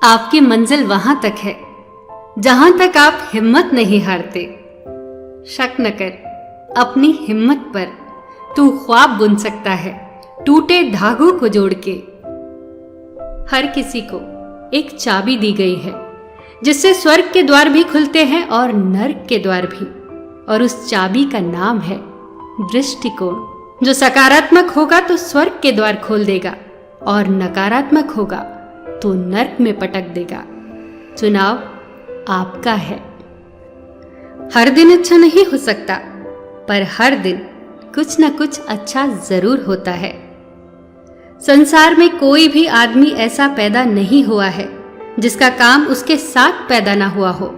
आपकी मंजिल वहां तक है जहां तक आप हिम्मत नहीं हारते। शक न कर अपनी हिम्मत पर, तू ख्वाब बुन सकता है टूटे धागों को जोड़ के। हर किसी को एक चाबी दी गई है जिससे स्वर्ग के द्वार भी खुलते हैं और नर्क के द्वार भी, और उस चाबी का नाम है दृष्टिकोण। जो सकारात्मक होगा तो स्वर्ग के द्वार खोल देगा और नकारात्मक होगा तो नर्क में पटक देगा। चुनाव आपका है। हर दिन अच्छा नहीं हो सकता, पर हर दिन कुछ न कुछ अच्छा जरूर होता है। संसार में कोई भी आदमी ऐसा पैदा नहीं हुआ है जिसका काम उसके साथ पैदा ना हुआ हो।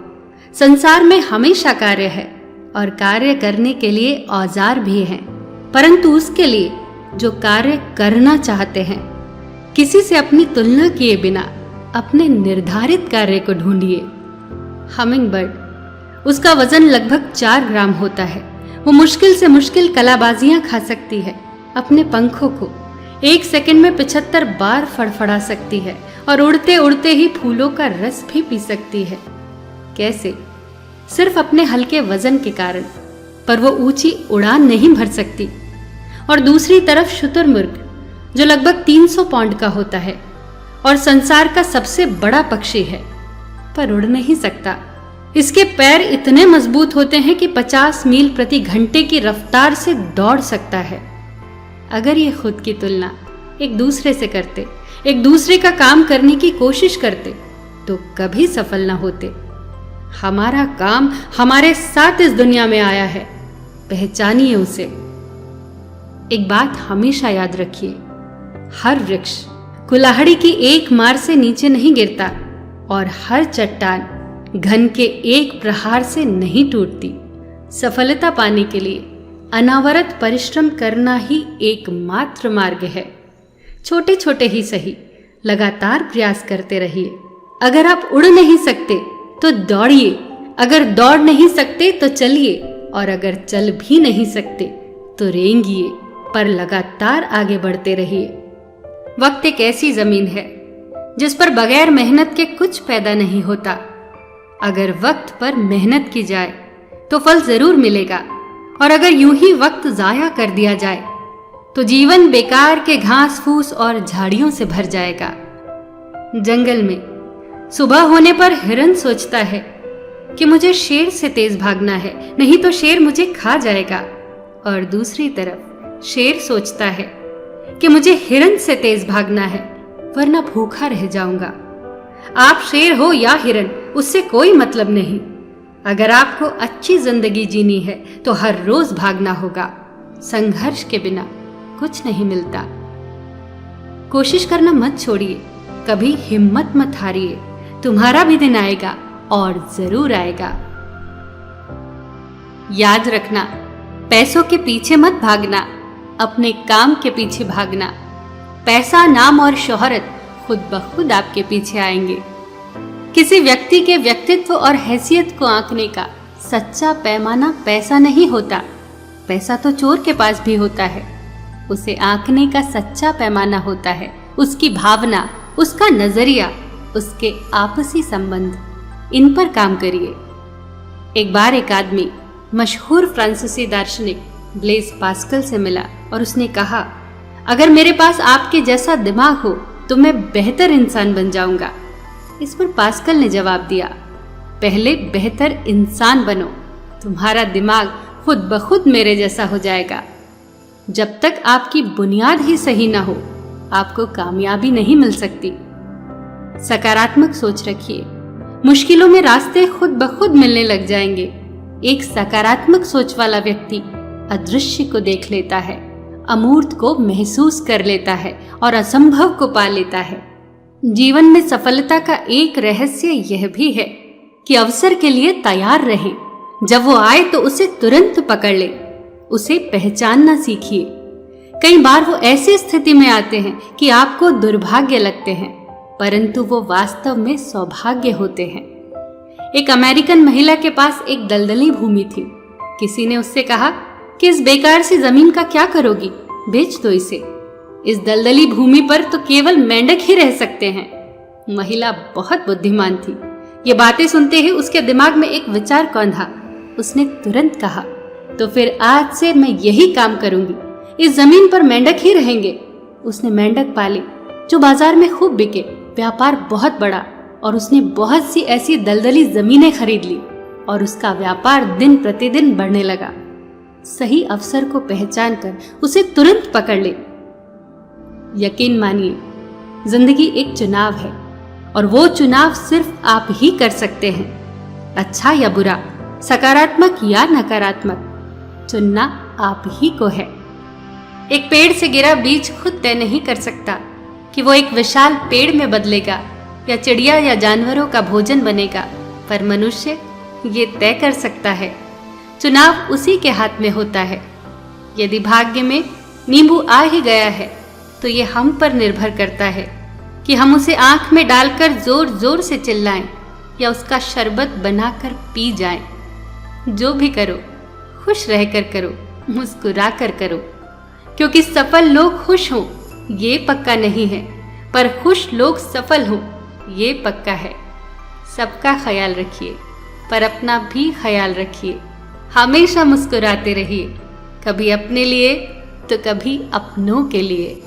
संसार में हमेशा कार्य है और कार्य करने के लिए औजार भी हैं, परंतु उसके लिए जो कार्य करना चाहते हैं, किसी से अपनी तुलना किए बिना अपने निर्धारित कार्य को ढूंढिए। हमिंग बर्ड, उसका वजन लगभग 4 ग्राम होता है। वो मुश्किल से मुश्किल कलाबाजियां खा सकती है। अपने पंखों को 1 सेकंड में 75 बार फड़फड़ा सकती है और उड़ते उड़ते ही फूलों का रस भी पी सकती है। कैसे? सिर्फ अपने हल्के वजन के कारण। पर वो ऊंची उड़ान नहीं भर सकती। और दूसरी तरफ शुतुरमुर्ग, जो लगभग 300 पाउंड का होता है और संसार का सबसे बड़ा पक्षी है, पर उड़ नहीं सकता। इसके पैर इतने मजबूत होते हैं कि 50 मील प्रति घंटे की रफ्तार से दौड़ सकता है। अगर ये खुद की तुलना एक दूसरे से करते, एक दूसरे का काम करने की कोशिश करते, तो कभी सफल ना होते। हमारा काम हमारे साथ इस दुनिया में आया है, पहचानिए उसे। एक बात हमेशा याद रखिए, हर वृक्ष कुल्हाड़ी की एक मार से नीचे नहीं गिरता और हर चट्टान घन के एक प्रहार से नहीं टूटती। सफलता पाने के लिए अनावरत परिश्रम करना ही एकमात्र मार्ग है। छोटे छोटे ही सही, लगातार प्रयास करते रहिए। अगर आप उड़ नहीं सकते तो दौड़िए, अगर दौड़ नहीं सकते तो चलिए, और अगर चल भी नहीं सकते तो रेंगिए, पर लगातार आगे बढ़ते रहिए। वक्त एक ऐसी जमीन है जिस पर बगैर मेहनत के कुछ पैदा नहीं होता। अगर वक्त पर मेहनत की जाए तो फल जरूर मिलेगा, और अगर यूं ही वक्त जाया कर दिया जाए तो जीवन बेकार के घास फूस और झाड़ियों से भर जाएगा। जंगल में सुबह होने पर हिरन सोचता है कि मुझे शेर से तेज भागना है, नहीं तो शेर मुझे खा जाएगा। और दूसरी तरफ शेर सोचता है कि मुझे हिरन से तेज भागना है, वरना भूखा रह जाऊंगा। आप शेर हो या हिरन, उससे कोई मतलब नहीं। अगर आपको अच्छी जिंदगी जीनी है तो हर रोज भागना होगा। संघर्ष के बिना कुछ नहीं मिलता। कोशिश करना मत छोड़िए, कभी हिम्मत मत हारिए। तुम्हारा भी दिन आएगा और जरूर आएगा। याद रखना, पैसों के पीछे मत भागना, अपने काम के पीछे भागना। पैसा, नाम और शोहरत खुद ब खुद आपके पीछे आएंगे। किसी व्यक्ति के व्यक्तित्व और हैसियत को आंकने का सच्चा पैमाना पैसा नहीं होता। पैसा तो चोर के पास भी होता है। उसे आंकने का सच्चा पैमाना होता है उसकी भावना, उसका नजरिया, उसके आपसी संबंध। इन पर काम करिए। एक बार एक आदमी मशहूर फ्रांसीसी दार्शनिक ब्लेज पास्कल से मिला और उसने कहा, अगर मेरे पास आपके जैसा दिमाग हो तो मैं बेहतर इंसान बन जाऊंगा। इस पर पास्कल ने जवाब दिया, पहले बेहतर इंसान बनो, तुम्हारा दिमाग खुद ब खुद मेरे जैसा हो जाएगा। जब तक आपकी बुनियाद ही सही ना हो, आपको कामयाबी नहीं मिल सकती। सकारात्मक सोच रखिए, मुश्किलों में रास्ते खुद ब खुद मिलने लग जाएंगे। एक सकारात्मक सोच वाला व्यक्ति अदृश्य को देख लेता है, अमूर्त को महसूस कर लेता है और असंभव को पा लेता है। जीवन में सफलता का एक रहस्य यह भी है कि अवसर के लिए तैयार रहें। जब वो आए तो उसे तुरंत पकड़ ले, उसे पहचानना सीखिए। कई बार वो ऐसी स्थिति में आते हैं कि आपको दुर्भाग्य लगते हैं, परंतु वो वास्तव में सौभाग्य होते हैं। एक अमेरिकन महिला के पास एक दलदली भूमि थी। किसी ने उससे कहा कि इस बेकार सी जमीन का क्या करोगी, बेच दो इसे। इस दलदली भूमि पर तो केवल मेंढक ही रह सकते हैं। महिला बहुत बुद्धिमान थी। ये बातें सुनते ही उसके दिमाग में एक विचार कौंधा। उसने तुरंत कहा, तो फिर आज से मैं यही काम करूंगी, इस जमीन पर मेंढक ही रहेंगे। उसने मेंढक पाले जो बाजार में खूब बिके। व्यापार बहुत बढ़ा और उसने बहुत सी ऐसी दलदली जमीनें खरीद ली और उसका व्यापार दिन प्रतिदिन बढ़ने लगा। सही अवसर को पहचान कर उसे तुरंत पकड़ ले। यकीन मानिए, जिंदगी एक चुनाव है और वो चुनाव सिर्फ आप ही कर सकते हैं। अच्छा या बुरा, सकारात्मक या नकारात्मक, चुनना आप ही को है। एक पेड़ से गिरा बीज खुद तय नहीं कर सकता कि वो एक विशाल पेड़ में बदलेगा या चिड़िया या जानवरों का भोजन बनेगा, पर मनुष्य ये तय कर सकता है। चुनाव उसी के हाथ में होता है। यदि भाग्य में नींबू आ ही गया है तो ये हम पर निर्भर करता है कि हम उसे आंख में डालकर जोर जोर से चिल्लाएं या उसका शरबत बनाकर पी जाएं। जो भी करो, खुश रहकर करो, मुस्कुरा कर करो, क्योंकि सफल लोग खुश हों ये पक्का नहीं है, पर खुश लोग सफल हों ये पक्का है। सबका ख्याल रखिए, पर अपना भी ख्याल रखिए। हमेशा मुस्कुराते रहिए, कभी अपने लिए तो कभी अपनों के लिए।